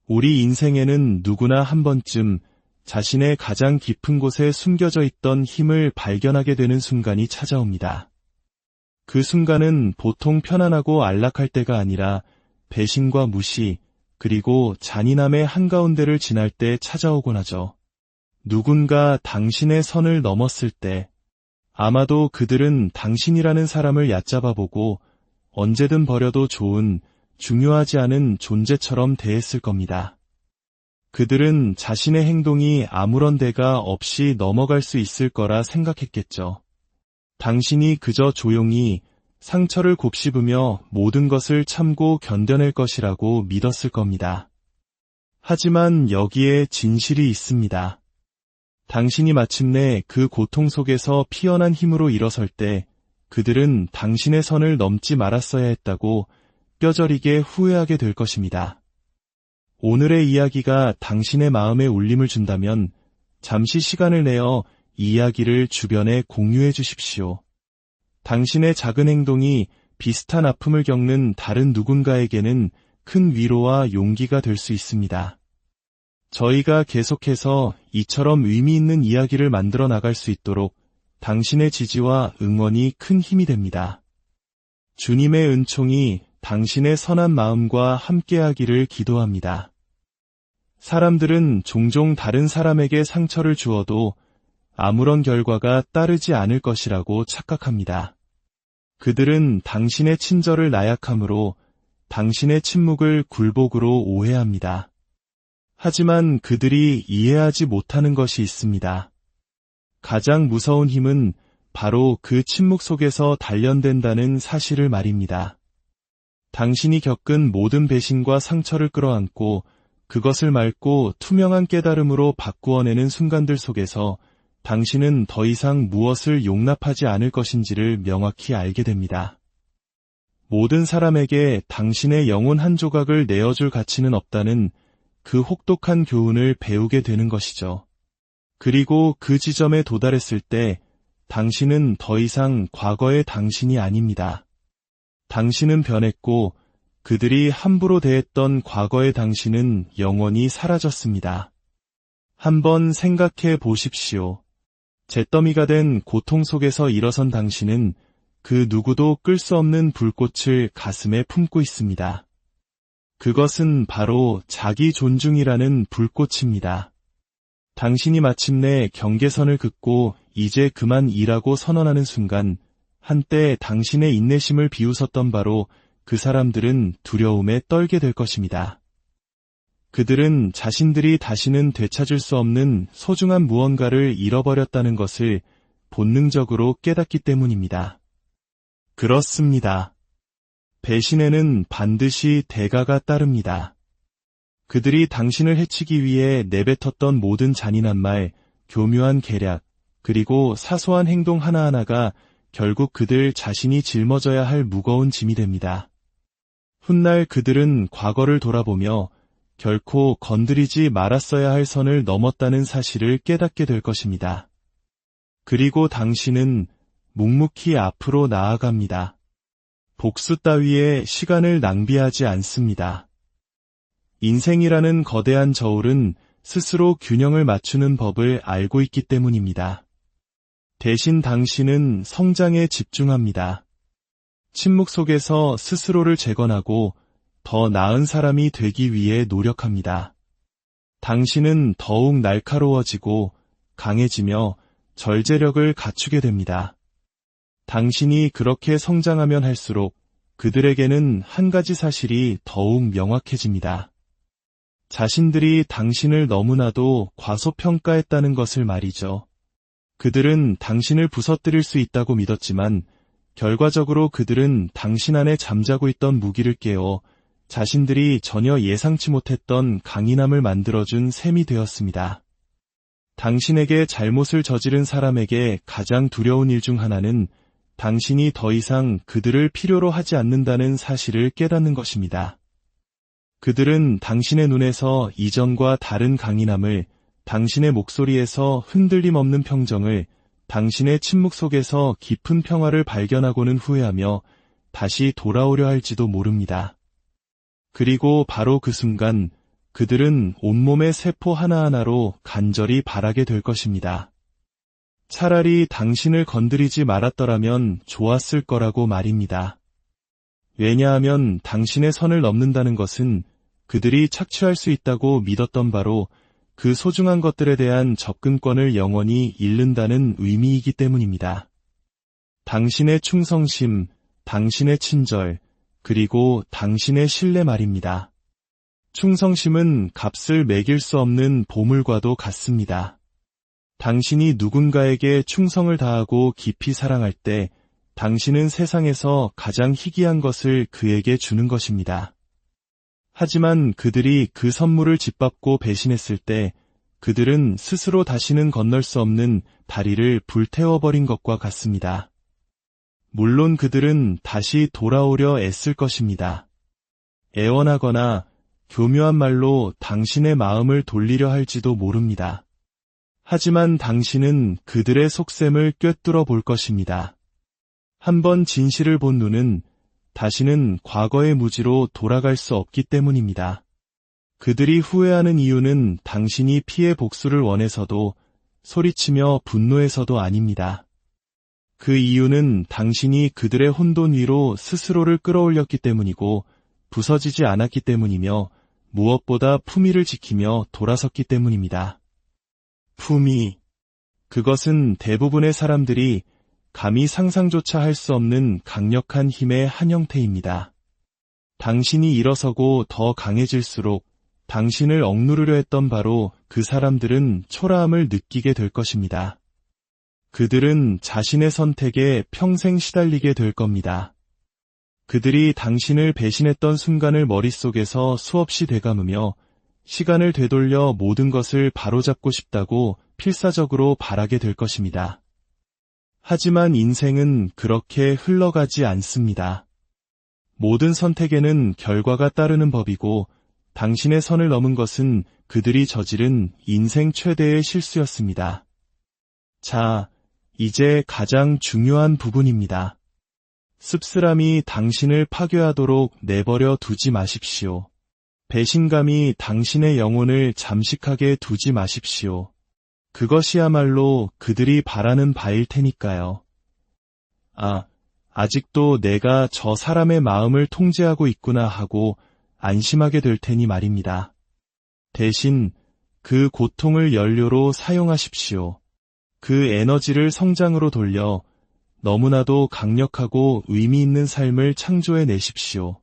우리 인생에는 누구나 한 번쯤 자신의 가장 깊은 곳에 숨겨져 있던 힘을 발견하게 되는 순간이 찾아옵니다. 그 순간은 보통 편안하고 안락할 때가 아니라 배신과 무시, 그리고 잔인함의 한가운데를 지날 때 찾아오곤 하죠. 누군가 당신의 선을 넘었을 때, 아마도 그들은 당신이라는 사람을 얕잡아보고 언제든 버려도 좋은, 중요하지 않은 존재처럼 대했을 겁니다. 그들은 자신의 행동이 아무런 대가 없이 넘어갈 수 있을 거라 생각했겠죠. 당신이 그저 조용히 상처를 곱씹으며 모든 것을 참고 견뎌낼 것이라고 믿었을 겁니다. 하지만 여기에 진실이 있습니다. 당신이 마침내 그 고통 속에서 피어난 힘으로 일어설 때 그들은 당신의 선을 넘지 말았어야 했다고 뼈저리게 후회하게 될 것입니다. 오늘의 이야기가 당신의 마음에 울림을 준다면 잠시 시간을 내어 이 이야기를 주변에 공유해 주십시오. 당신의 작은 행동이 비슷한 아픔을 겪는 다른 누군가에게는 큰 위로와 용기가 될 수 있습니다. 저희가 계속해서 이처럼 의미 있는 이야기를 만들어 나갈 수 있도록 당신의 지지와 응원이 큰 힘이 됩니다. 주님의 은총이 당신의 선한 마음과 함께하기를 기도합니다. 사람들은 종종 다른 사람에게 상처를 주어도 아무런 결과가 따르지 않을 것이라고 착각합니다. 그들은 당신의 친절을 나약함으로 당신의 침묵을 굴복으로 오해합니다. 하지만 그들이 이해하지 못하는 것이 있습니다. 가장 무서운 힘은 바로 그 침묵 속에서 단련된다는 사실을 말입니다. 당신이 겪은 모든 배신과 상처를 끌어안고 그것을 맑고 투명한 깨달음으로 바꾸어내는 순간들 속에서 당신은 더 이상 무엇을 용납하지 않을 것인지를 명확히 알게 됩니다. 모든 사람에게 당신의 영혼 한 조각을 내어줄 가치는 없다는 그 혹독한 교훈을 배우게 되는 것이죠. 그리고 그 지점에 도달했을 때 당신은 더 이상 과거의 당신이 아닙니다. 당신은 변했고 그들이 함부로 대했던 과거의 당신은 영원히 사라졌습니다. 한번 생각해 보십시오. 잿더미가 된 고통 속에서 일어선 당신은 그 누구도 끌 수 없는 불꽃을 가슴에 품고 있습니다. 그것은 바로 자기 존중이라는 불꽃입니다. 당신이 마침내 경계선을 긋고 이제 그만 일하고 선언하는 순간 한때 당신의 인내심을 비웃었던 바로 그 사람들은 두려움에 떨게 될 것입니다. 그들은 자신들이 다시는 되찾을 수 없는 소중한 무언가를 잃어버렸다는 것을 본능적으로 깨닫기 때문입니다. 그렇습니다. 배신에는 반드시 대가가 따릅니다. 그들이 당신을 해치기 위해 내뱉었던 모든 잔인한 말, 교묘한 계략, 그리고 사소한 행동 하나하나가 결국 그들 자신이 짊어져야 할 무거운 짐이 됩니다. 훗날 그들은 과거를 돌아보며 결코 건드리지 말았어야 할 선을 넘었다는 사실을 깨닫게 될 것입니다. 그리고 당신은 묵묵히 앞으로 나아갑니다. 복수 따위에 시간을 낭비하지 않습니다. 인생이라는 거대한 저울은 스스로 균형을 맞추는 법을 알고 있기 때문입니다. 대신 당신은 성장에 집중합니다. 침묵 속에서 스스로를 재건하고 더 나은 사람이 되기 위해 노력합니다. 당신은 더욱 날카로워지고 강해지며 절제력을 갖추게 됩니다. 당신이 그렇게 성장하면 할수록 그들에게는 한 가지 사실이 더욱 명확해집니다. 자신들이 당신을 너무나도 과소평가했다는 것을 말이죠. 그들은 당신을 부서뜨릴 수 있다고 믿었지만 결과적으로 그들은 당신 안에 잠자고 있던 무기를 깨어 자신들이 전혀 예상치 못했던 강인함을 만들어준 셈이 되었습니다. 당신에게 잘못을 저지른 사람에게 가장 두려운 일 중 하나는 당신이 더 이상 그들을 필요로 하지 않는다는 사실을 깨닫는 것입니다. 그들은 당신의 눈에서 이전과 다른 강인함을, 당신의 목소리에서 흔들림 없는 평정을, 당신의 침묵 속에서 깊은 평화를 발견하고는 후회하며 다시 돌아오려 할지도 모릅니다. 그리고 바로 그 순간 그들은 온몸의 세포 하나하나로 간절히 바라게 될 것입니다. 차라리 당신을 건드리지 말았더라면 좋았을 거라고 말입니다. 왜냐하면 당신의 선을 넘는다는 것은 그들이 착취할 수 있다고 믿었던 바로 그 소중한 것들에 대한 접근권을 영원히 잃는다는 의미이기 때문입니다. 당신의 충성심, 당신의 친절, 그리고 당신의 신뢰 말입니다. 충성심은 값을 매길 수 없는 보물과도 같습니다. 당신이 누군가에게 충성을 다하고 깊이 사랑할 때 당신은 세상에서 가장 희귀한 것을 그에게 주는 것입니다. 하지만 그들이 그 선물을 짓밟고 배신했을 때 그들은 스스로 다시는 건널 수 없는 다리를 불태워버린 것과 같습니다. 물론 그들은 다시 돌아오려 애쓸 것입니다. 애원하거나 교묘한 말로 당신의 마음을 돌리려 할지도 모릅니다. 하지만 당신은 그들의 속셈을 꿰뚫어 볼 것입니다. 한번 진실을 본 눈은 다시는 과거의 무지로 돌아갈 수 없기 때문입니다. 그들이 후회하는 이유는 당신이 피해 복수를 원해서도 소리치며 분노해서도 아닙니다. 그 이유는 당신이 그들의 혼돈 위로 스스로를 끌어올렸기 때문이고 부서지지 않았기 때문이며 무엇보다 품위를 지키며 돌아섰기 때문입니다. 품위. 그것은 대부분의 사람들이 감히 상상조차 할 수 없는 강력한 힘의 한 형태입니다. 당신이 일어서고 더 강해질수록 당신을 억누르려 했던 바로 그 사람들은 초라함을 느끼게 될 것입니다. 그들은 자신의 선택에 평생 시달리게 될 겁니다. 그들이 당신을 배신했던 순간을 머릿속에서 수없이 되감으며 시간을 되돌려 모든 것을 바로잡고 싶다고 필사적으로 바라게 될 것입니다. 하지만 인생은 그렇게 흘러가지 않습니다. 모든 선택에는 결과가 따르는 법이고 당신의 선을 넘은 것은 그들이 저지른 인생 최대의 실수였습니다. 자, 이제 가장 중요한 부분입니다. 씁쓸함이 당신을 파괴하도록 내버려 두지 마십시오. 배신감이 당신의 영혼을 잠식하게 두지 마십시오. 그것이야말로 그들이 바라는 바일 테니까요. 아직도 내가 저 사람의 마음을 통제하고 있구나 하고 안심하게 될 테니 말입니다. 대신 그 고통을 연료로 사용하십시오. 그 에너지를 성장으로 돌려 너무나도 강력하고 의미 있는 삶을 창조해 내십시오.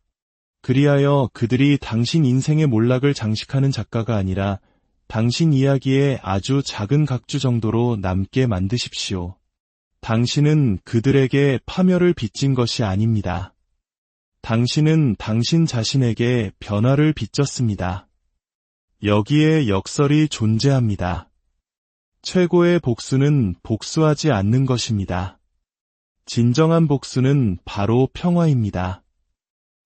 그리하여 그들이 당신 인생의 몰락을 장식하는 작가가 아니라 당신 이야기의 아주 작은 각주 정도로 남게 만드십시오. 당신은 그들에게 파멸을 빚진 것이 아닙니다. 당신은 당신 자신에게 변화를 빚졌습니다. 여기에 역설이 존재합니다. 최고의 복수는 복수하지 않는 것입니다. 진정한 복수는 바로 평화입니다.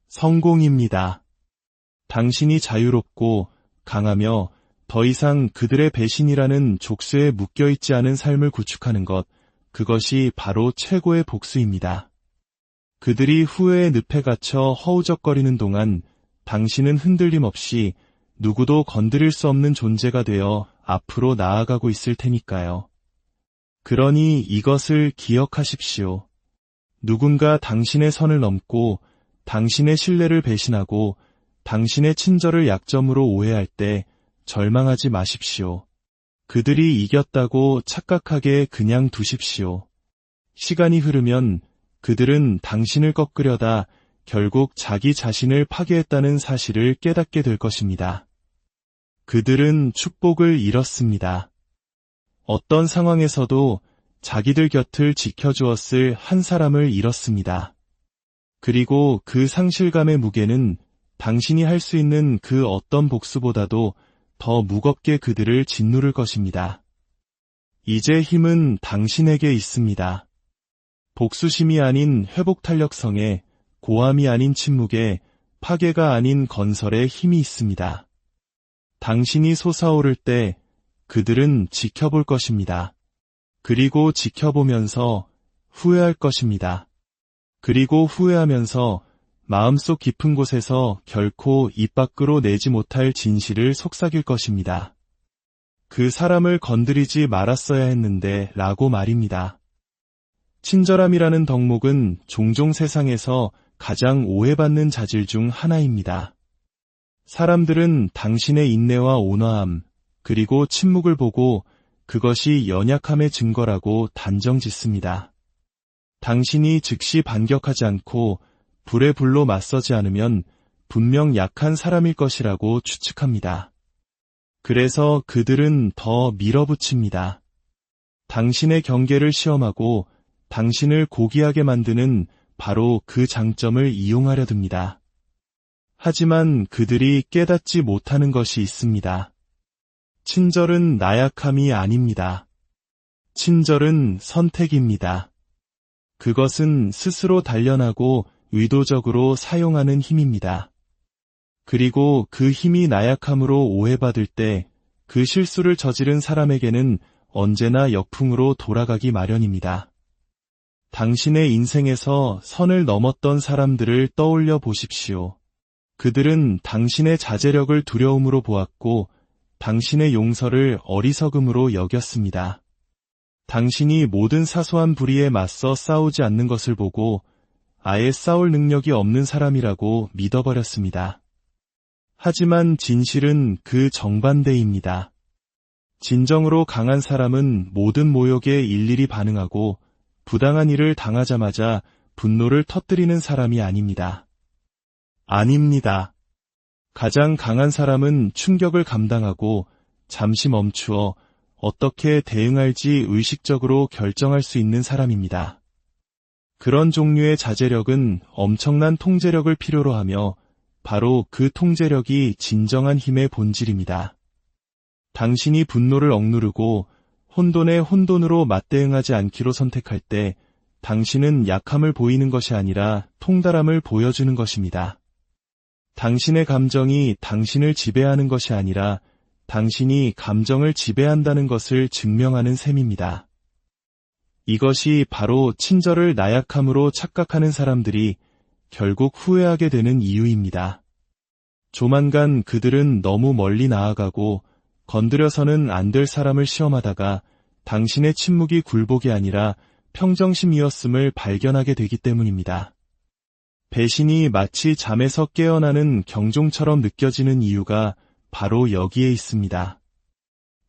성공입니다. 당신이 자유롭고 강하며 더 이상 그들의 배신이라는 족쇄에 묶여있지 않은 삶을 구축하는 것, 그것이 바로 최고의 복수입니다. 그들이 후회의 늪에 갇혀 허우적거리는 동안 당신은 흔들림 없이 누구도 건드릴 수 없는 존재가 되어 앞으로 나아가고 있을 테니까요. 그러니 이것을 기억하십시오. 누군가 당신의 선을 넘고 당신의 신뢰를 배신하고 당신의 친절을 약점으로 오해할 때 절망하지 마십시오. 그들이 이겼다고 착각하게 그냥 두십시오. 시간이 흐르면 그들은 당신을 꺾으려다 결국 자기 자신을 파괴했다는 사실을 깨닫게 될 것입니다. 그들은 축복을 잃었습니다. 어떤 상황에서도 자기들 곁을 지켜주었을 한 사람을 잃었습니다. 그리고 그 상실감의 무게는 당신이 할 수 있는 그 어떤 복수보다도 더 무겁게 그들을 짓누를 것입니다. 이제 힘은 당신에게 있습니다. 복수심이 아닌 회복탄력성에, 고함이 아닌 침묵에, 파괴가 아닌 건설에 힘이 있습니다. 당신이 솟아오를 때 그들은 지켜볼 것입니다. 그리고 지켜보면서 후회할 것입니다. 그리고 후회하면서 마음속 깊은 곳에서 결코 입 밖으로 내지 못할 진실을 속삭일 것입니다. 그 사람을 건드리지 말았어야 했는데 라고 말입니다. 친절함이라는 덕목은 종종 세상에서 가장 오해받는 자질 중 하나입니다. 사람들은 당신의 인내와 온화함, 그리고 침묵을 보고 그것이 연약함의 증거라고 단정짓습니다. 당신이 즉시 반격하지 않고 불에 불로 맞서지 않으면 분명 약한 사람일 것이라고 추측합니다. 그래서 그들은 더 밀어붙입니다. 당신의 경계를 시험하고 당신을 고귀하게 만드는 바로 그 장점을 이용하려 듭니다. 하지만 그들이 깨닫지 못하는 것이 있습니다. 친절은 나약함이 아닙니다. 친절은 선택입니다. 그것은 스스로 단련하고 의도적으로 사용하는 힘입니다. 그리고 그 힘이 나약함으로 오해받을 때 그 실수를 저지른 사람에게는 언제나 역풍으로 돌아가기 마련입니다. 당신의 인생에서 선을 넘었던 사람들을 떠올려 보십시오. 그들은 당신의 자제력을 두려움으로 보았고 당신의 용서를 어리석음으로 여겼습니다. 당신이 모든 사소한 불의에 맞서 싸우지 않는 것을 보고 아예 싸울 능력이 없는 사람이라고 믿어버렸습니다. 하지만 진실은 그 정반대입니다. 진정으로 강한 사람은 모든 모욕에 일일이 반응하고 부당한 일을 당하자마자 분노를 터뜨리는 사람이 아닙니다. 아닙니다. 가장 강한 사람은 충격을 감당하고 잠시 멈추어 어떻게 대응할지 의식적으로 결정할 수 있는 사람입니다. 그런 종류의 자제력은 엄청난 통제력을 필요로 하며 바로 그 통제력이 진정한 힘의 본질입니다. 당신이 분노를 억누르고 혼돈에 혼돈으로 맞대응하지 않기로 선택할 때 당신은 약함을 보이는 것이 아니라 통달함을 보여주는 것입니다. 당신의 감정이 당신을 지배하는 것이 아니라 당신이 감정을 지배한다는 것을 증명하는 셈입니다. 이것이 바로 친절을 나약함으로 착각하는 사람들이 결국 후회하게 되는 이유입니다. 조만간 그들은 너무 멀리 나아가고 건드려서는 안 될 사람을 시험하다가 당신의 침묵이 굴복이 아니라 평정심이었음을 발견하게 되기 때문입니다. 배신이 마치 잠에서 깨어나는 경종처럼 느껴지는 이유가 바로 여기에 있습니다.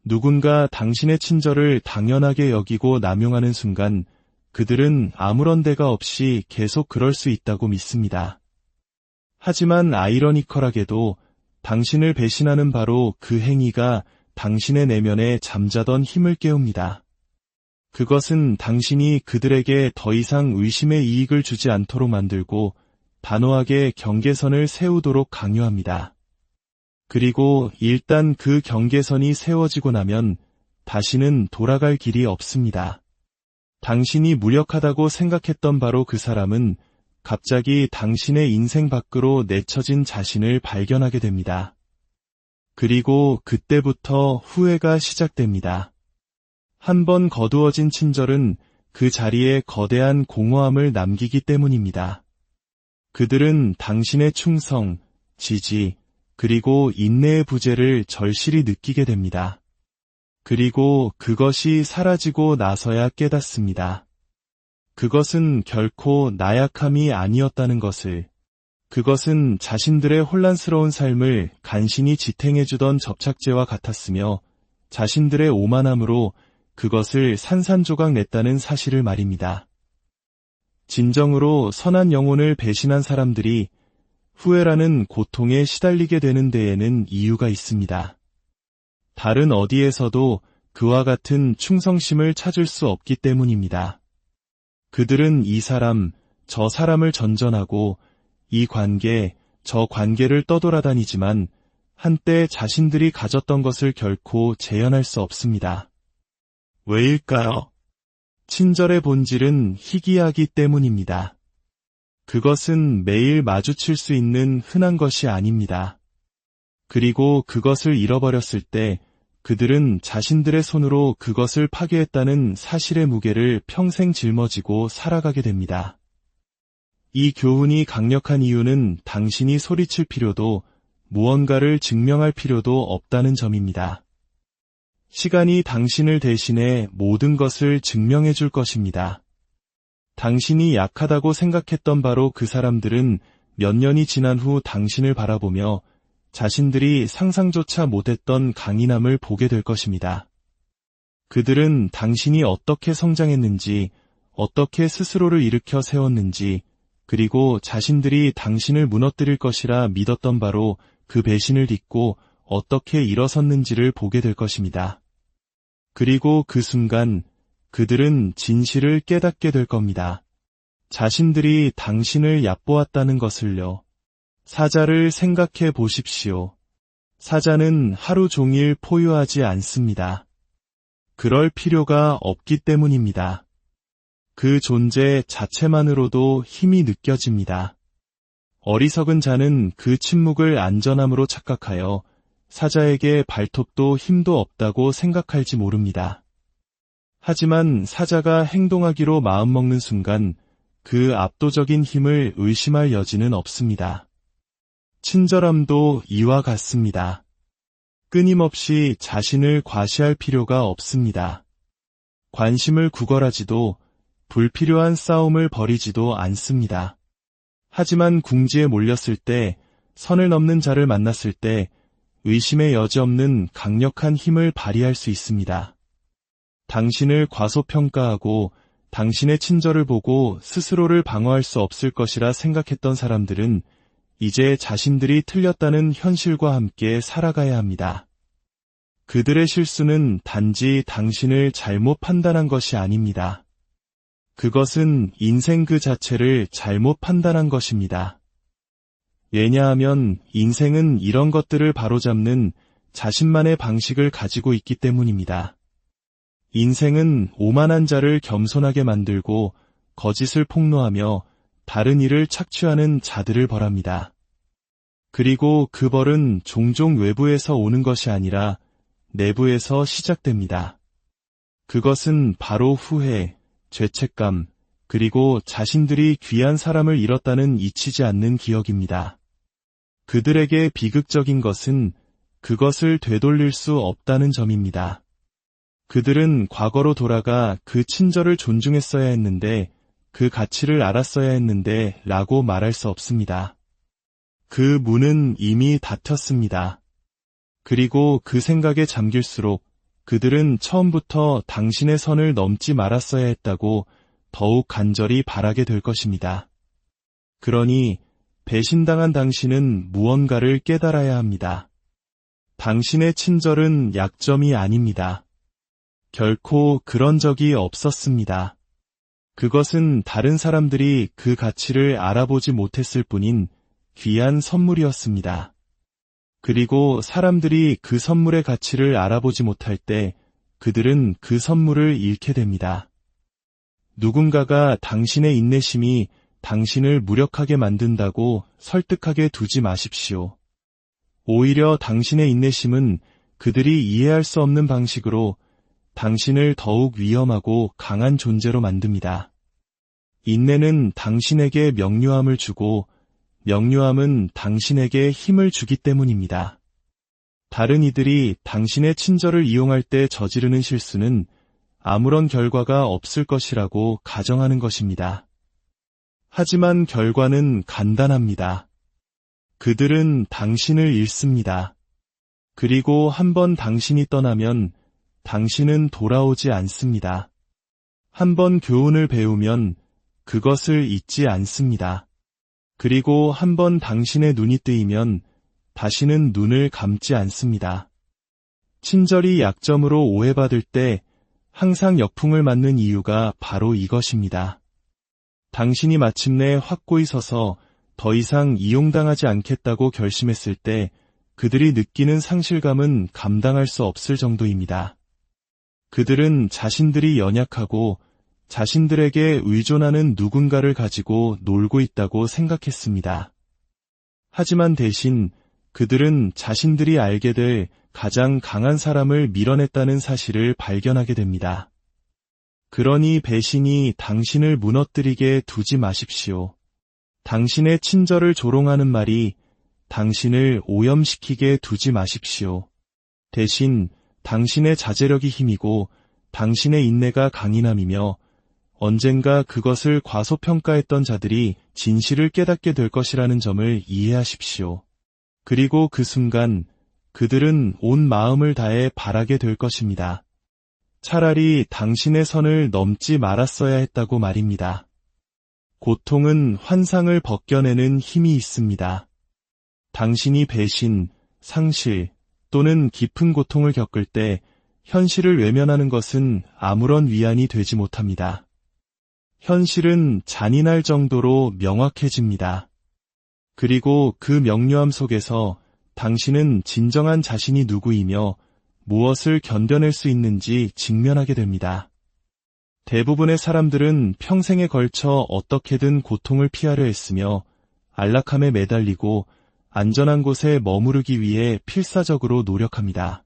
누군가 당신의 친절을 당연하게 여기고 남용하는 순간 그들은 아무런 대가 없이 계속 그럴 수 있다고 믿습니다. 하지만 아이러니컬하게도 당신을 배신하는 바로 그 행위가 당신의 내면에 잠자던 힘을 깨웁니다. 그것은 당신이 그들에게 더 이상 의심의 이익을 주지 않도록 만들고 단호하게 경계선을 세우도록 강요합니다. 그리고 일단 그 경계선이 세워지고 나면 다시는 돌아갈 길이 없습니다. 당신이 무력하다고 생각했던 바로 그 사람은 갑자기 당신의 인생 밖으로 내쳐진 자신을 발견하게 됩니다. 그리고 그때부터 후회가 시작됩니다. 한번 거두어진 친절은 그 자리에 거대한 공허함을 남기기 때문입니다. 그들은 당신의 충성, 지지, 그리고 인내의 부재를 절실히 느끼게 됩니다. 그리고 그것이 사라지고 나서야 깨닫습니다. 그것은 결코 나약함이 아니었다는 것을, 그것은 자신들의 혼란스러운 삶을 간신히 지탱해주던 접착제와 같았으며 자신들의 오만함으로 그것을 산산조각 냈다는 사실을 말입니다. 진정으로 선한 영혼을 배신한 사람들이 후회라는 고통에 시달리게 되는 데에는 이유가 있습니다. 다른 어디에서도 그와 같은 충성심을 찾을 수 없기 때문입니다. 그들은 이 사람, 저 사람을 전전하고 이 관계, 저 관계를 떠돌아다니지만 한때 자신들이 가졌던 것을 결코 재현할 수 없습니다. 왜일까요? 친절의 본질은 희귀하기 때문입니다. 그것은 매일 마주칠 수 있는 흔한 것이 아닙니다. 그리고 그것을 잃어버렸을 때 그들은 자신들의 손으로 그것을 파괴했다는 사실의 무게를 평생 짊어지고 살아가게 됩니다. 이 교훈이 강력한 이유는 당신이 소리칠 필요도 무언가를 증명할 필요도 없다는 점입니다. 시간이 당신을 대신해 모든 것을 증명해 줄 것입니다. 당신이 약하다고 생각했던 바로 그 사람들은 몇 년이 지난 후 당신을 바라보며 자신들이 상상조차 못했던 강인함을 보게 될 것입니다. 그들은 당신이 어떻게 성장했는지, 어떻게 스스로를 일으켜 세웠는지, 그리고 자신들이 당신을 무너뜨릴 것이라 믿었던 바로 그 배신을 딛고 어떻게 일어섰는지를 보게 될 것입니다. 그리고 그 순간 그들은 진실을 깨닫게 될 겁니다. 자신들이 당신을 얕보았다는 것을요. 사자를 생각해 보십시오. 사자는 하루 종일 포효하지 않습니다. 그럴 필요가 없기 때문입니다. 그 존재 자체만으로도 힘이 느껴집니다. 어리석은 자는 그 침묵을 안전함으로 착각하여 사자에게 발톱도 힘도 없다고 생각할지 모릅니다. 하지만 사자가 행동하기로 마음먹는 순간 그 압도적인 힘을 의심할 여지는 없습니다. 친절함도 이와 같습니다. 끊임없이 자신을 과시할 필요가 없습니다. 관심을 구걸하지도 불필요한 싸움을 벌이지도 않습니다. 하지만 궁지에 몰렸을 때, 선을 넘는 자를 만났을 때 의심의 여지 없는 강력한 힘을 발휘할 수 있습니다. 당신을 과소평가하고 당신의 친절을 보고 스스로를 방어할 수 없을 것이라 생각했던 사람들은 이제 자신들이 틀렸다는 현실과 함께 살아가야 합니다. 그들의 실수는 단지 당신을 잘못 판단한 것이 아닙니다. 그것은 인생 그 자체를 잘못 판단한 것입니다. 왜냐하면 인생은 이런 것들을 바로잡는 자신만의 방식을 가지고 있기 때문입니다. 인생은 오만한 자를 겸손하게 만들고 거짓을 폭로하며 다른 일을 착취하는 자들을 벌합니다. 그리고 그 벌은 종종 외부에서 오는 것이 아니라 내부에서 시작됩니다. 그것은 바로 후회, 죄책감, 그리고 자신들이 귀한 사람을 잃었다는 잊히지 않는 기억입니다. 그들에게 비극적인 것은 그것을 되돌릴 수 없다는 점입니다. 그들은 과거로 돌아가 그 친절을 존중했어야 했는데, 그 가치를 알았어야 했는데 라고 말할 수 없습니다. 그 문은 이미 닫혔습니다. 그리고 그 생각에 잠길수록 그들은 처음부터 당신의 선을 넘지 말았어야 했다고 더욱 간절히 바라게 될 것입니다. 그러니 배신당한 당신은 무언가를 깨달아야 합니다. 당신의 친절은 약점이 아닙니다. 결코 그런 적이 없었습니다. 그것은 다른 사람들이 그 가치를 알아보지 못했을 뿐인 귀한 선물이었습니다. 그리고 사람들이 그 선물의 가치를 알아보지 못할 때 그들은 그 선물을 잃게 됩니다. 누군가가 당신의 인내심이 당신을 무력하게 만든다고 설득하게 두지 마십시오. 오히려 당신의 인내심은 그들이 이해할 수 없는 방식으로 당신을 더욱 위험하고 강한 존재로 만듭니다. 인내는 당신에게 명료함을 주고 명료함은 당신에게 힘을 주기 때문입니다. 다른 이들이 당신의 친절을 이용할 때 저지르는 실수는 아무런 결과가 없을 것이라고 가정하는 것입니다. 하지만 결과는 간단합니다. 그들은 당신을 잃습니다. 그리고 한번 당신이 떠나면 당신은 돌아오지 않습니다. 한번 교훈을 배우면 그것을 잊지 않습니다. 그리고 한번 당신의 눈이 뜨이면 다시는 눈을 감지 않습니다. 친절이 약점으로 오해받을 때 항상 역풍을 맞는 이유가 바로 이것입니다. 당신이 마침내 확고히 서서 더 이상 이용당하지 않겠다고 결심했을 때 그들이 느끼는 상실감은 감당할 수 없을 정도입니다. 그들은 자신들이 연약하고 자신들에게 의존하는 누군가를 가지고 놀고 있다고 생각했습니다. 하지만 대신 그들은 자신들이 알게 될 가장 강한 사람을 밀어냈다는 사실을 발견하게 됩니다. 그러니 배신이 당신을 무너뜨리게 두지 마십시오. 당신의 친절을 조롱하는 말이 당신을 오염시키게 두지 마십시오. 대신 당신의 자제력이 힘이고 당신의 인내가 강인함이며 언젠가 그것을 과소평가했던 자들이 진실을 깨닫게 될 것이라는 점을 이해하십시오. 그리고 그 순간 그들은 온 마음을 다해 바라게 될 것입니다. 차라리 당신의 선을 넘지 말았어야 했다고 말입니다. 고통은 환상을 벗겨내는 힘이 있습니다. 당신이 배신, 상실 또는 깊은 고통을 겪을 때 현실을 외면하는 것은 아무런 위안이 되지 못합니다. 현실은 잔인할 정도로 명확해집니다. 그리고 그 명료함 속에서 당신은 진정한 자신이 누구이며 무엇을 견뎌낼 수 있는지 직면하게 됩니다. 대부분의 사람들은 평생에 걸쳐 어떻게든 고통을 피하려 했으며 안락함에 매달리고 안전한 곳에 머무르기 위해 필사적으로 노력합니다.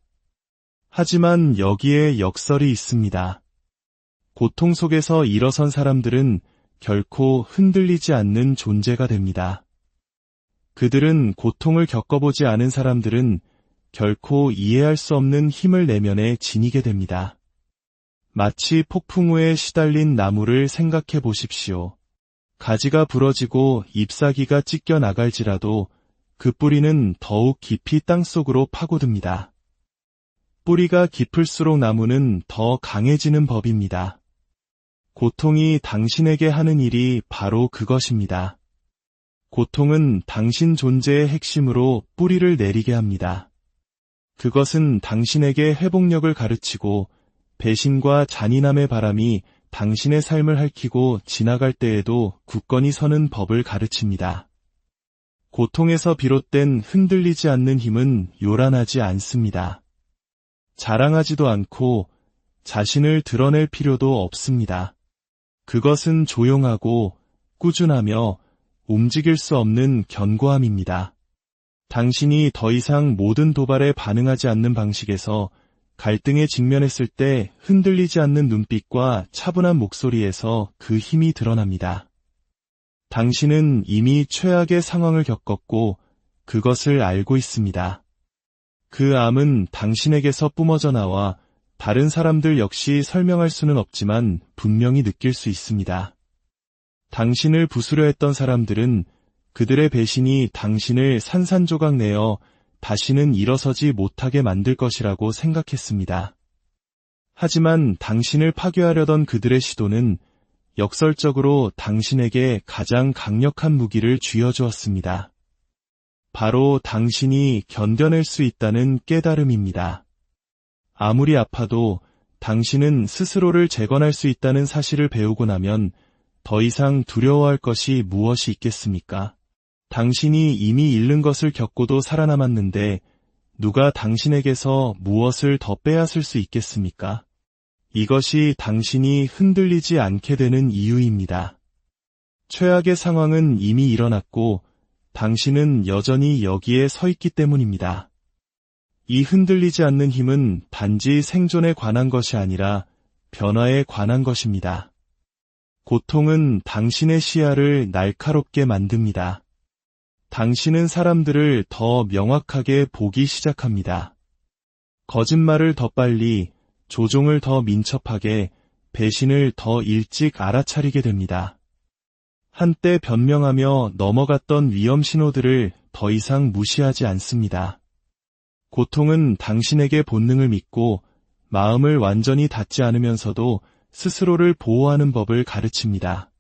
하지만 여기에 역설이 있습니다. 고통 속에서 일어선 사람들은 결코 흔들리지 않는 존재가 됩니다. 그들은 고통을 겪어보지 않은 사람들은 결코 이해할 수 없는 힘을 내면에 지니게 됩니다. 마치 폭풍 후에 시달린 나무를 생각해 보십시오. 가지가 부러지고 잎사귀가 찢겨 나갈지라도 그 뿌리는 더욱 깊이 땅속으로 파고듭니다. 뿌리가 깊을수록 나무는 더 강해지는 법입니다. 고통이 당신에게 하는 일이 바로 그것입니다. 고통은 당신 존재의 핵심으로 뿌리를 내리게 합니다. 그것은 당신에게 회복력을 가르치고 배신과 잔인함의 바람이 당신의 삶을 핥히고 지나갈 때에도 굳건히 서는 법을 가르칩니다. 고통에서 비롯된 흔들리지 않는 힘은 요란하지 않습니다. 자랑하지도 않고 자신을 드러낼 필요도 없습니다. 그것은 조용하고 꾸준하며 움직일 수 없는 견고함입니다. 당신이 더 이상 모든 도발에 반응하지 않는 방식에서 갈등에 직면했을 때 흔들리지 않는 눈빛과 차분한 목소리에서 그 힘이 드러납니다. 당신은 이미 최악의 상황을 겪었고 그것을 알고 있습니다. 그 암은 당신에게서 뿜어져 나와 다른 사람들 역시 설명할 수는 없지만 분명히 느낄 수 있습니다. 당신을 부수려 했던 사람들은 그들의 배신이 당신을 산산조각 내어 다시는 일어서지 못하게 만들 것이라고 생각했습니다. 하지만 당신을 파괴하려던 그들의 시도는 역설적으로 당신에게 가장 강력한 무기를 쥐어주었습니다. 바로 당신이 견뎌낼 수 있다는 깨달음입니다. 아무리 아파도 당신은 스스로를 재건할 수 있다는 사실을 배우고 나면 더 이상 두려워할 것이 무엇이 있겠습니까? 당신이 이미 잃는 것을 겪고도 살아남았는데 누가 당신에게서 무엇을 더 빼앗을 수 있겠습니까? 이것이 당신이 흔들리지 않게 되는 이유입니다. 최악의 상황은 이미 일어났고 당신은 여전히 여기에 서 있기 때문입니다. 이 흔들리지 않는 힘은 단지 생존에 관한 것이 아니라 변화에 관한 것입니다. 고통은 당신의 시야를 날카롭게 만듭니다. 당신은 사람들을 더 명확하게 보기 시작합니다. 거짓말을 더 빨리, 조종을 더 민첩하게, 배신을 더 일찍 알아차리게 됩니다. 한때 변명하며 넘어갔던 위험 신호들을 더 이상 무시하지 않습니다. 고통은 당신에게 본능을 믿고 마음을 완전히 닫지 않으면서도 스스로를 보호하는 법을 가르칩니다.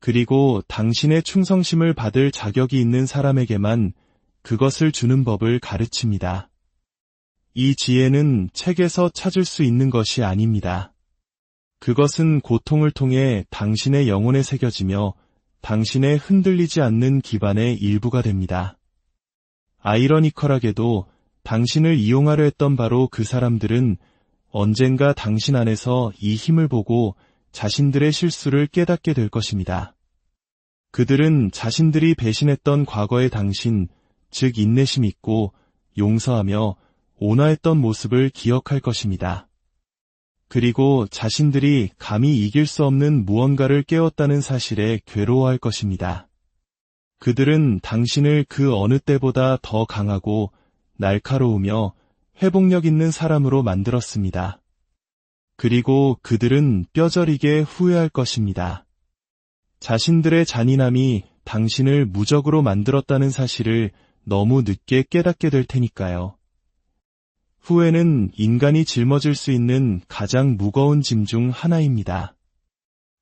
그리고 당신의 충성심을 받을 자격이 있는 사람에게만 그것을 주는 법을 가르칩니다. 이 지혜는 책에서 찾을 수 있는 것이 아닙니다. 그것은 고통을 통해 당신의 영혼에 새겨지며 당신의 흔들리지 않는 기반의 일부가 됩니다. 아이러니컬하게도 당신을 이용하려 했던 바로 그 사람들은 언젠가 당신 안에서 이 힘을 보고 자신들의 실수를 깨닫게 될 것입니다. 그들은 자신들이 배신했던 과거의 당신, 즉 인내심 있고 용서하며 온화했던 모습을 기억할 것입니다. 그리고 자신들이 감히 이길 수 없는 무언가를 깨웠다는 사실에 괴로워할 것입니다. 그들은 당신을 그 어느 때보다 더 강하고 날카로우며 회복력 있는 사람으로 만들었습니다. 그리고 그들은 뼈저리게 후회할 것입니다. 자신들의 잔인함이 당신을 무적으로 만들었다는 사실을 너무 늦게 깨닫게 될 테니까요. 후회는 인간이 짊어질 수 있는 가장 무거운 짐 중 하나입니다.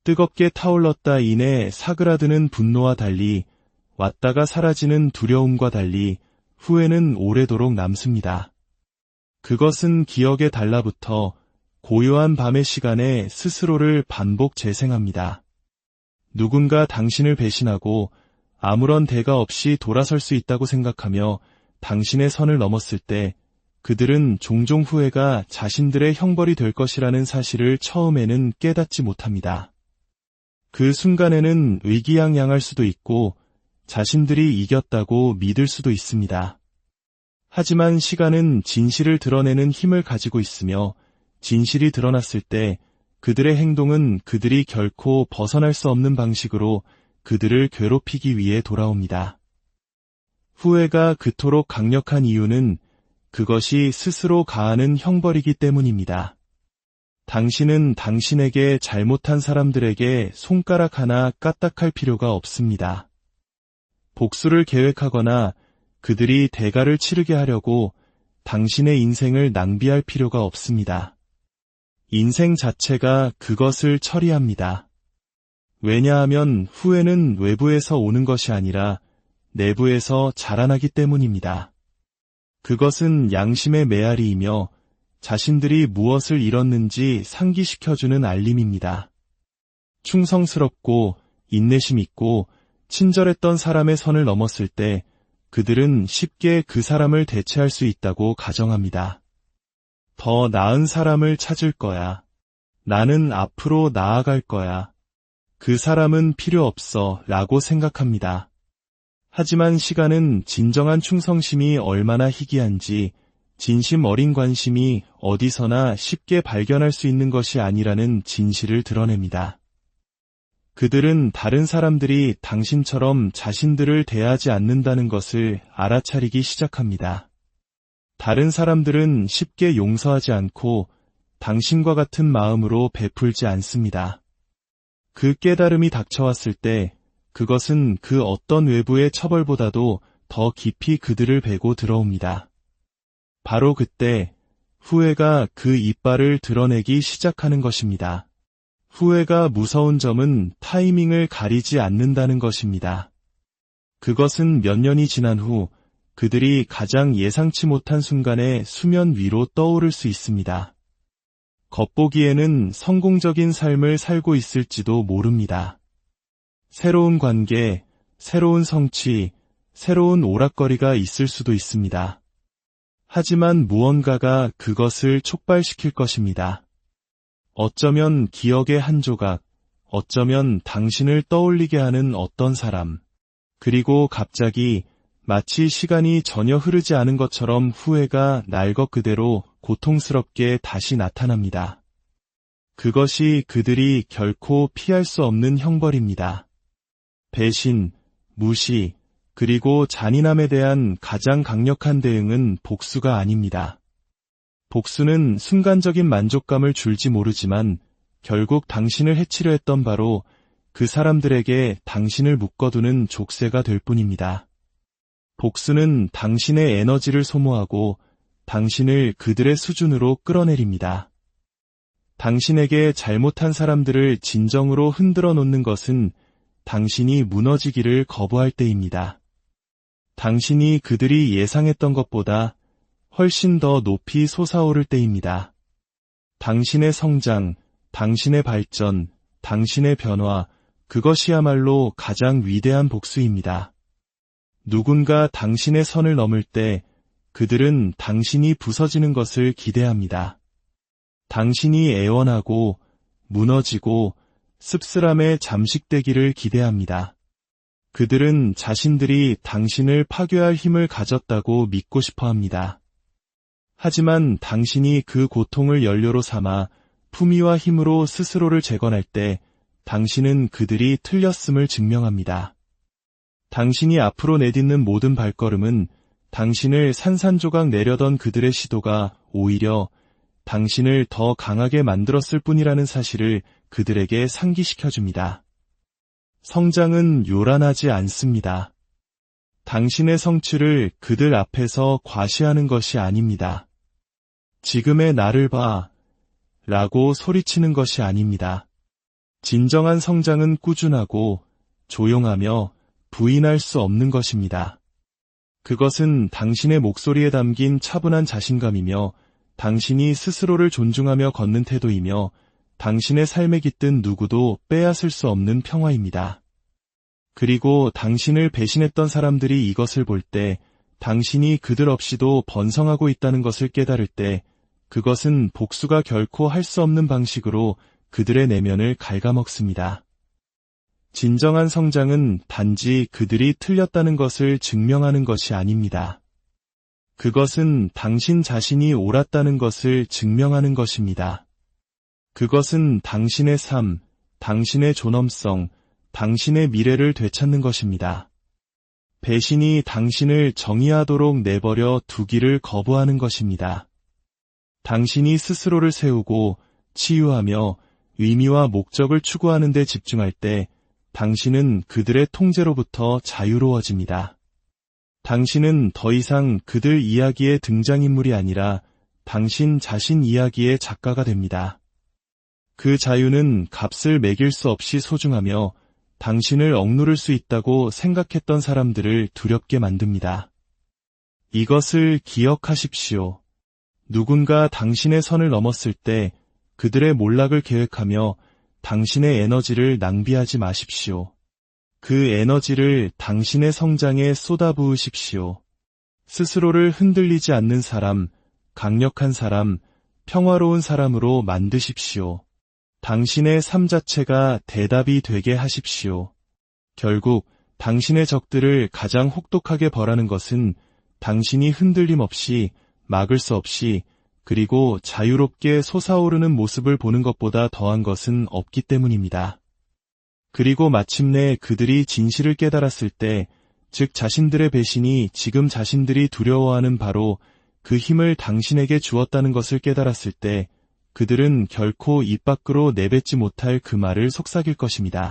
뜨겁게 타올랐다 이내 사그라드는 분노와 달리 왔다가 사라지는 두려움과 달리 후회는 오래도록 남습니다. 그것은 기억에 달라붙어 고요한 밤의 시간에 스스로를 반복 재생합니다. 누군가 당신을 배신하고 아무런 대가 없이 돌아설 수 있다고 생각하며 당신의 선을 넘었을 때 그들은 종종 후회가 자신들의 형벌이 될 것이라는 사실을 처음에는 깨닫지 못합니다. 그 순간에는 의기양양할 수도 있고 자신들이 이겼다고 믿을 수도 있습니다. 하지만 시간은 진실을 드러내는 힘을 가지고 있으며 진실이 드러났을 때 그들의 행동은 그들이 결코 벗어날 수 없는 방식으로 그들을 괴롭히기 위해 돌아옵니다. 후회가 그토록 강력한 이유는 그것이 스스로 가하는 형벌이기 때문입니다. 당신은 당신에게 잘못한 사람들에게 손가락 하나 까딱할 필요가 없습니다. 복수를 계획하거나 그들이 대가를 치르게 하려고 당신의 인생을 낭비할 필요가 없습니다. 인생 자체가 그것을 처리합니다. 왜냐하면 후회는 외부에서 오는 것이 아니라 내부에서 자라나기 때문입니다. 그것은 양심의 메아리이며 자신들이 무엇을 잃었는지 상기시켜주는 알림입니다. 충성스럽고 인내심 있고 친절했던 사람의 선을 넘었을 때 그들은 쉽게 그 사람을 대체할 수 있다고 가정합니다. 더 나은 사람을 찾을 거야. 나는 앞으로 나아갈 거야. 그 사람은 필요 없어 라고 생각합니다. 하지만 시간은 진정한 충성심이 얼마나 희귀한지 진심 어린 관심이 어디서나 쉽게 발견할 수 있는 것이 아니라는 진실을 드러냅니다. 그들은 다른 사람들이 당신처럼 자신들을 대하지 않는다는 것을 알아차리기 시작합니다. 다른 사람들은 쉽게 용서하지 않고 당신과 같은 마음으로 베풀지 않습니다. 그 깨달음이 닥쳐왔을 때 그것은 그 어떤 외부의 처벌보다도 더 깊이 그들을 베고 들어옵니다. 바로 그때 후회가 그 이빨을 드러내기 시작하는 것입니다. 후회가 무서운 점은 타이밍을 가리지 않는다는 것입니다. 그것은 몇 년이 지난 후 그들이 가장 예상치 못한 순간에 수면 위로 떠오를 수 있습니다. 겉보기에는 성공적인 삶을 살고 있을지도 모릅니다. 새로운 관계, 새로운 성취, 새로운 오락거리가 있을 수도 있습니다. 하지만 무언가가 그것을 촉발시킬 것입니다. 어쩌면 기억의 한 조각, 어쩌면 당신을 떠올리게 하는 어떤 사람, 그리고 갑자기 마치 시간이 전혀 흐르지 않은 것처럼 후회가 날 것 그대로 고통스럽게 다시 나타납니다. 그것이 그들이 결코 피할 수 없는 형벌입니다. 배신, 무시, 그리고 잔인함에 대한 가장 강력한 대응은 복수가 아닙니다. 복수는 순간적인 만족감을 줄지 모르지만 결국 당신을 해치려 했던 바로 그 사람들에게 당신을 묶어두는 족쇄가 될 뿐입니다. 복수는 당신의 에너지를 소모하고 당신을 그들의 수준으로 끌어내립니다. 당신에게 잘못한 사람들을 진정으로 흔들어 놓는 것은 당신이 무너지기를 거부할 때입니다. 당신이 그들이 예상했던 것보다 훨씬 더 높이 솟아오를 때입니다. 당신의 성장, 당신의 발전, 당신의 변화, 그것이야말로 가장 위대한 복수입니다. 누군가 당신의 선을 넘을 때 그들은 당신이 부서지는 것을 기대합니다. 당신이 애원하고 무너지고 씁쓸함에 잠식되기를 기대합니다. 그들은 자신들이 당신을 파괴할 힘을 가졌다고 믿고 싶어 합니다. 하지만 당신이 그 고통을 연료로 삼아 품위와 힘으로 스스로를 재건할 때 당신은 그들이 틀렸음을 증명합니다. 당신이 앞으로 내딛는 모든 발걸음은 당신을 산산조각 내려던 그들의 시도가 오히려 당신을 더 강하게 만들었을 뿐이라는 사실을 그들에게 상기시켜줍니다. 성장은 요란하지 않습니다. 당신의 성취를 그들 앞에서 과시하는 것이 아닙니다. 지금의 나를 봐 라고 소리치는 것이 아닙니다. 진정한 성장은 꾸준하고 조용하며 부인할 수 없는 것입니다. 그것은 당신의 목소리에 담긴 차분한 자신감이며 당신이 스스로를 존중하며 걷는 태도이며 당신의 삶에 깃든 누구도 빼앗을 수 없는 평화입니다. 그리고 당신을 배신했던 사람들이 이것을 볼 때 당신이 그들 없이도 번성하고 있다는 것을 깨달을 때 그것은 복수가 결코 할 수 없는 방식으로 그들의 내면을 갉아먹습니다. 진정한 성장은 단지 그들이 틀렸다는 것을 증명하는 것이 아닙니다. 그것은 당신 자신이 옳았다는 것을 증명하는 것입니다. 그것은 당신의 삶, 당신의 존엄성, 당신의 미래를 되찾는 것입니다. 배신이 당신을 정의하도록 내버려 두기를 거부하는 것입니다. 당신이 스스로를 세우고 치유하며 의미와 목적을 추구하는 데 집중할 때 당신은 그들의 통제로부터 자유로워집니다. 당신은 더 이상 그들 이야기의 등장인물이 아니라 당신 자신 이야기의 작가가 됩니다. 그 자유는 값을 매길 수 없이 소중하며 당신을 억누를 수 있다고 생각했던 사람들을 두렵게 만듭니다. 이것을 기억하십시오. 누군가 당신의 선을 넘었을 때 그들의 몰락을 계획하며 당신의 에너지를 낭비하지 마십시오. 그 에너지를 당신의 성장에 쏟아부으십시오. 스스로를 흔들리지 않는 사람, 강력한 사람, 평화로운 사람으로 만드십시오. 당신의 삶 자체가 대답이 되게 하십시오. 결국 당신의 적들을 가장 혹독하게 벌하는 것은 당신이 흔들림 없이, 막을 수 없이, 그리고 자유롭게 솟아오르는 모습을 보는 것보다 더한 것은 없기 때문입니다. 그리고 마침내 그들이 진실을 깨달았을 때, 즉 자신들의 배신이 지금 자신들이 두려워하는 바로 그 힘을 당신에게 주었다는 것을 깨달았을 때, 그들은 결코 입 밖으로 내뱉지 못할 그 말을 속삭일 것입니다.